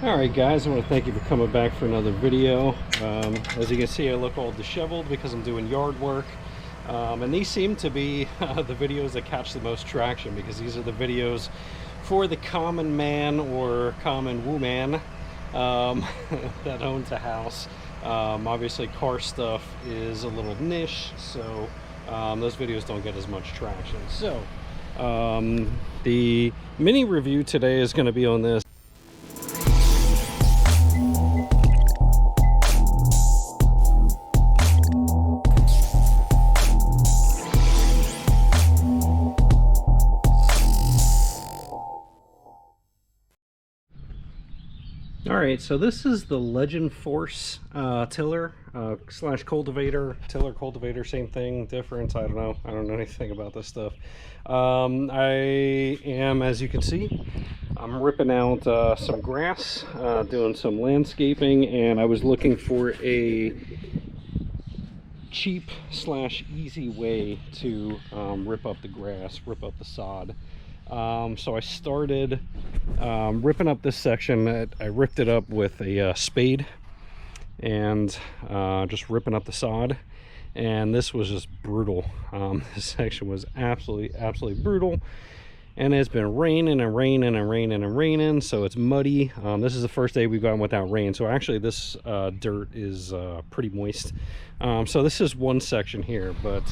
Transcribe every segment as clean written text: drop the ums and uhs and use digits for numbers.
Alright guys, I want to thank you for coming back for another video. As you can see, I look all disheveled because I'm doing yard work. And these seem to be the videos that catch the most traction, because these are the videos for the common man or common woman that owns a house. Obviously car stuff is a little niche, so those videos don't get as much traction. So the mini review today is going to be on this. Alright, so this is the Legend Force tiller slash cultivator. Tiller, cultivator, same thing, difference, I don't know. I don't know anything about this stuff. I am, as you can see, I'm ripping out some grass, doing some landscaping, and I was looking for a cheap slash easy way to rip up the grass, rip up the sod. So I started ripping up this section. I ripped it up with a spade and just ripping up the sod, and this was just brutal. This section was absolutely brutal, and it's been raining and raining and raining and raining, so it's muddy. This is the first day we've gone without rain, so actually this dirt is pretty moist. So this is one section here, but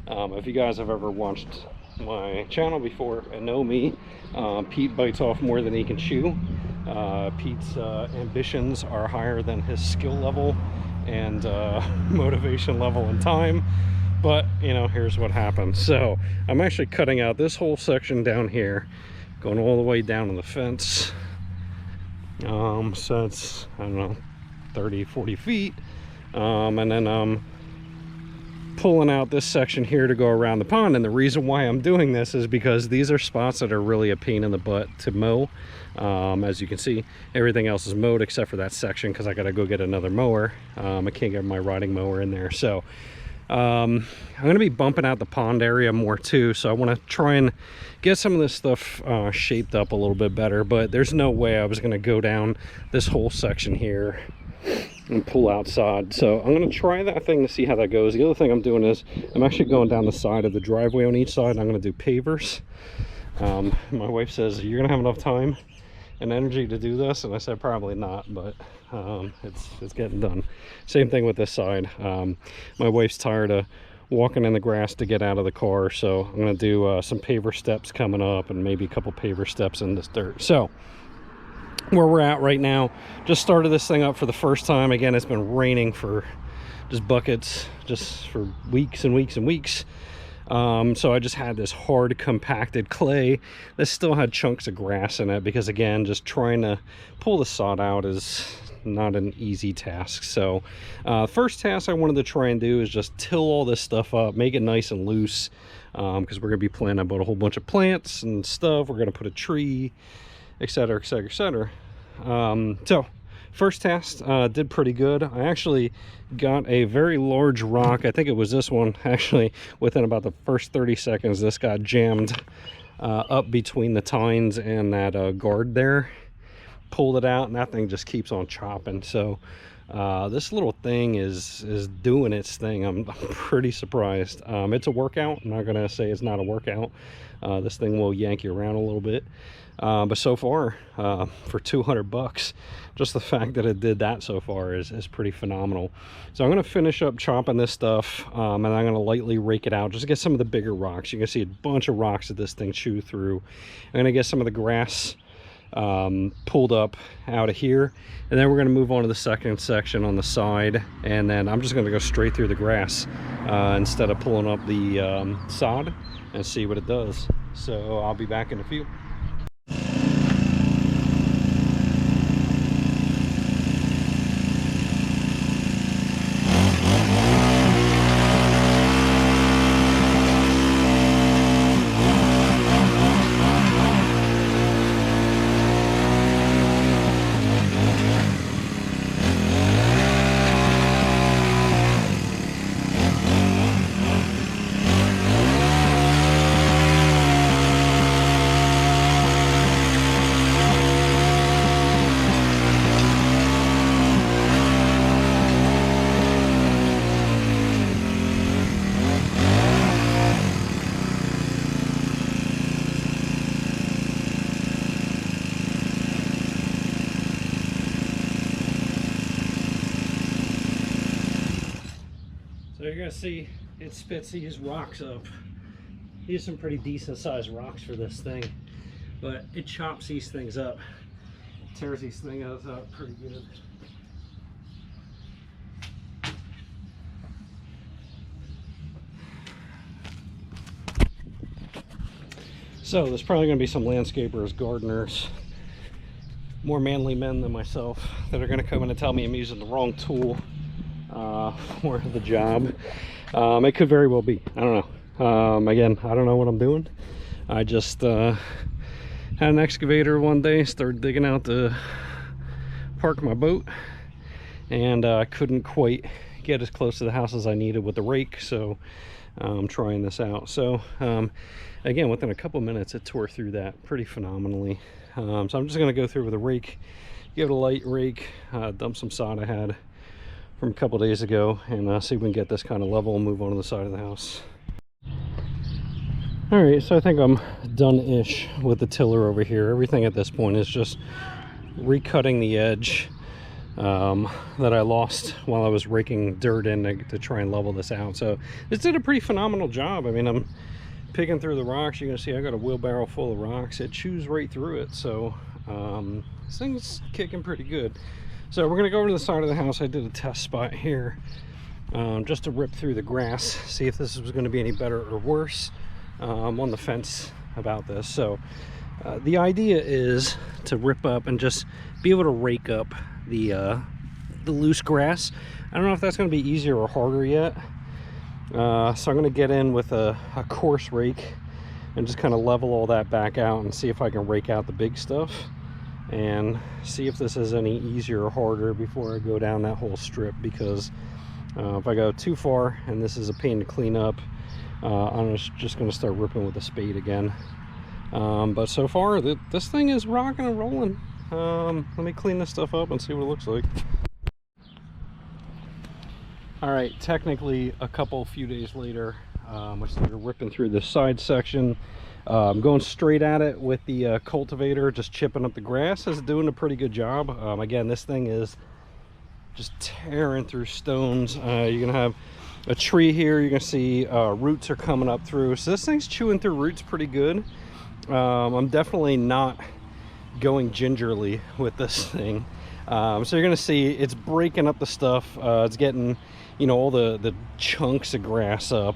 if you guys have ever watched my channel before and know me, Pete bites off more than he can chew. Pete's ambitions are higher than his skill level and motivation level and time, but you know, here's what happens. So I'm actually cutting out this whole section down here, going all the way down on the fence. So it's, I don't know, 30-40 feet, and then I'm pulling out this section here to go around the pond. And the reason why I'm doing this is because these are spots that are really a pain in the butt to mow. As you can see, everything else is mowed except for that section, because I gotta go get another mower. I can't get my riding mower in there, so I'm gonna be bumping out the pond area more too, so I want to try and get some of this stuff shaped up a little bit better. But there's no way I was going to go down this whole section here and pull out sod, so I'm going to try that thing to see how that goes. The other thing I'm doing is I'm actually going down the side of the driveway on each side, and I'm going to do pavers. My wife says, "You're going to have enough time and energy to do this?" And I said, probably not, but it's getting done. Same thing with this side. My wife's tired of walking in the grass to get out of the car, so I'm going to do some paver steps coming up, and maybe a couple paver steps in this dirt. So where we're at right now, just started this thing up for the first time. Again, it's been raining for just buckets just for weeks and weeks and weeks. So I just had this hard compacted clay that still had chunks of grass in it, because again, just trying to pull the sod out is not an easy task. So first task I wanted to try and do is just till all this stuff up, make it nice and loose, because we're going to be planting about a whole bunch of plants and stuff. We're going to put a tree, etc, etc, etc. So first test did pretty good. I actually got a very large rock. I think it was this one. Actually, within about the first 30 seconds, this got jammed up between the tines and that guard there. Pulled it out, and that thing just keeps on chopping. So this little thing is doing its thing. I'm pretty surprised. It's a workout. I'm not gonna say it's not a workout. This thing will yank you around a little bit, but so far for 200 bucks, just the fact that it did that so far is pretty phenomenal. So I'm going to finish up chopping this stuff, and I'm going to lightly rake it out just to get some of the bigger rocks. You can see a bunch of rocks that this thing chewed through. I'm going to get some of the grass pulled up out of here, and then we're going to move on to the second section on the side, and then I'm just going to go straight through the grass instead of pulling up the sod, and see what it does. So I'll be back in a few. you're gonna see it spits these rocks up. These are some pretty decent sized rocks for this thing, but it chops these things up, tears these things up pretty good. So there's probably going to be some landscapers, gardeners, more manly men than myself that are going to come in and tell me I'm using the wrong tool for the job. It could very well be. I don't know. Again, I don't know what I'm doing. I just had an excavator one day, started digging out to park my boat, and I couldn't quite get as close to the house as I needed with the rake, so I'm trying this out. So again, within a couple minutes it tore through that pretty phenomenally. So I'm just going to go through with a rake, give it a light rake, dump some sod I had from a couple days ago, and see if we can get this kind of level and move on to the side of the house. All right, so I think I'm done-ish with the tiller over here. Everything at this point is just recutting the edge that I lost while I was raking dirt in to try and level this out. So this did a pretty phenomenal job. I mean, I'm picking through the rocks. You're gonna see I got a wheelbarrow full of rocks. It chews right through it, so this thing's kicking pretty good. So we're gonna go over to the side of the house. I did a test spot here just to rip through the grass, see if this was going to be any better or worse. I'm on the fence about this. So the idea is to rip up and just be able to rake up the loose grass. I don't know if that's going to be easier or harder yet. So I'm going to get in with a coarse rake and just kind of level all that back out and see if I can rake out the big stuff and see if this is any easier or harder before I go down that whole strip, because if I go too far and this is a pain to clean up, I'm just going to start ripping with a spade again. But so far this thing is rocking and rolling. Let me clean this stuff up and see what it looks like. All right, technically a few days later, I started ripping through this side section. I'm going straight at it with the cultivator, just chipping up the grass. It's doing a pretty good job. Again, this thing is just tearing through stones. You're gonna have a tree here. You're gonna see roots are coming up through. So this thing's chewing through roots pretty good. I'm definitely not going gingerly with this thing. So you're gonna see it's breaking up the stuff. It's getting, you know, all the chunks of grass up,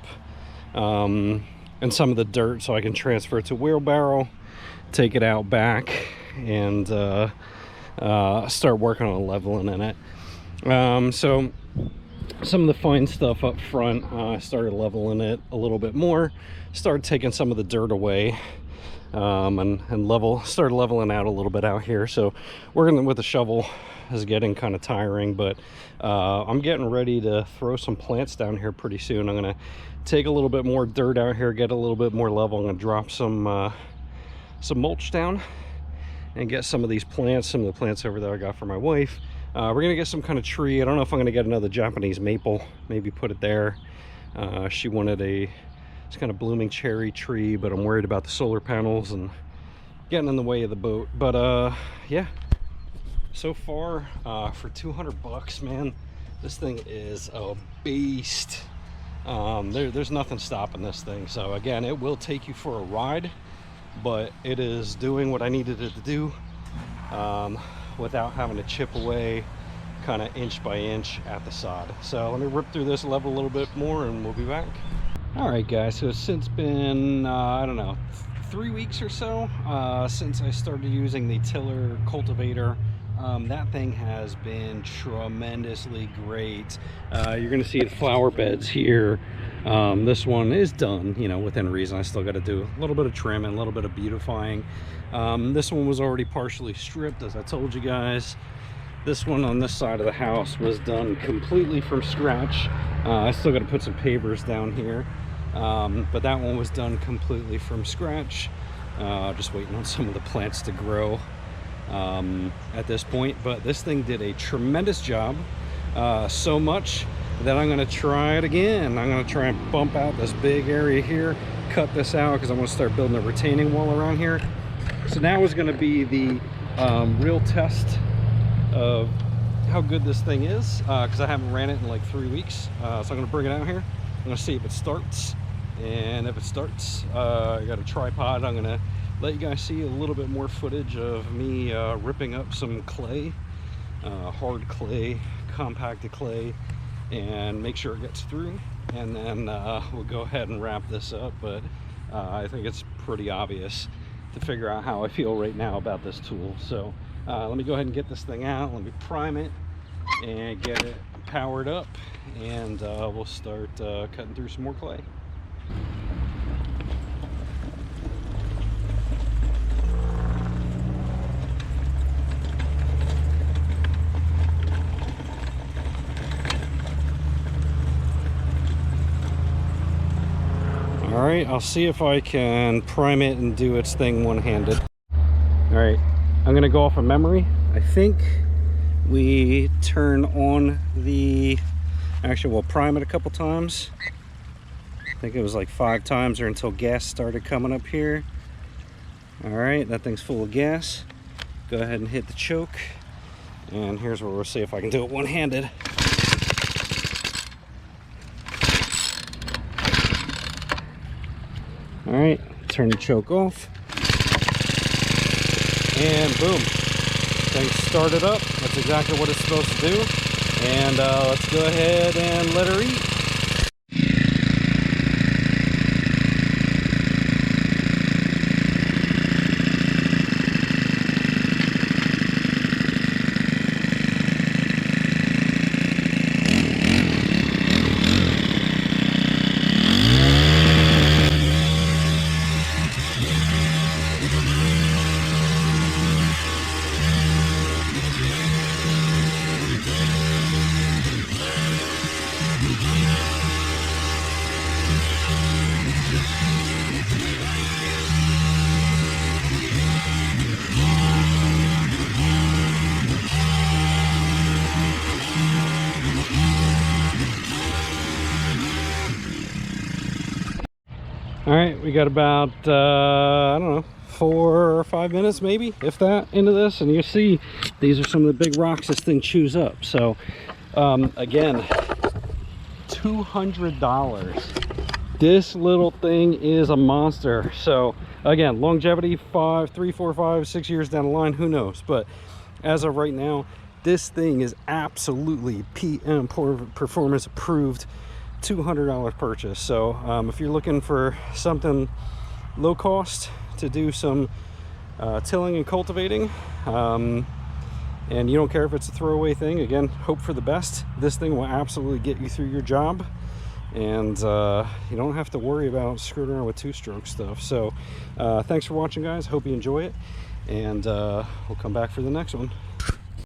and some of the dirt, so I can transfer it to wheelbarrow, take it out back, and start working on leveling in it. So some of the fine stuff up front, I started leveling it a little bit more, started taking some of the dirt away, and started leveling out a little bit out here. So working with the shovel is getting kind of tiring, but I'm getting ready to throw some plants down here pretty soon. I'm gonna take a little bit more dirt out here, get a little bit more level. I'm gonna drop some mulch down and get some of these plants, some of the plants over there I got for my wife. We're gonna get some kind of tree. I don't know if I'm gonna get another Japanese maple, maybe put it there. She wanted it's kind of blooming cherry tree, but I'm worried about the solar panels and getting in the way of the boat. But yeah, so far for 200 bucks, man, this thing is a beast. There's nothing stopping this thing. So again, it will take you for a ride, but it is doing what I needed it to do without having to chip away kind of inch by inch at the sod. So let me rip through this level a little bit more and we'll be back. All right guys, so it's since been I don't know, 3 weeks or so since I started using the tiller cultivator. That thing has been tremendously great. You're gonna see the flower beds here. This one is done, you know, within reason. I still got to do a little bit of trimming, a little bit of beautifying. This one was already partially stripped, as I told you guys. This one on this side of the house was done completely from scratch. I still got to put some pavers down here, but that one was done completely from scratch. Just waiting on some of the plants to grow at this point. But this thing did a tremendous job, so much that I'm going to try it again. I'm going to try and bump out this big area here, cut this out, because I'm going to start building a retaining wall around here. So now is going to be the real test of how good this thing is, because I haven't ran it in like 3 weeks. So I'm gonna bring it out here. I'm gonna see if it starts, and if it starts, I got a tripod. I'm gonna let you guys see a little bit more footage of me ripping up some clay, hard clay, compacted clay, and make sure it gets through, and then we'll go ahead and wrap this up. But I think it's pretty obvious to figure out how I feel right now about this tool. So let me go ahead and get this thing out. Let me prime it and get it powered up, and we'll start cutting through some more clay. All right, I'll see if I can prime it and do its thing one-handed. All right, I'm gonna go off of memory. I think we turn on the, actually we'll prime it a couple times. I think it was like 5 times or until gas started coming up here. All right, that thing's full of gas. Go ahead and hit the choke. And here's where we'll see if I can do it one-handed. All right, turn the choke off. And boom, thing started up. That's exactly what it's supposed to do. And let's go ahead and let her eat. All right, we got about I don't know, 4 or 5 minutes maybe, if that, into this, and you see these are some of the big rocks this thing chews up. So again, $200. This little thing is a monster. So again, longevity 3, 4, 5, 6 years down the line, who knows? But as of right now, this thing is absolutely PM performance approved. $200 purchase. So if you're looking for something low cost to do some tilling and cultivating, and you don't care if it's a throwaway thing, again, hope for the best. This thing will absolutely get you through your job, and you don't have to worry about screwing around with 2-stroke stuff. So thanks for watching, guys. Hope you enjoy it, and we'll come back for the next one.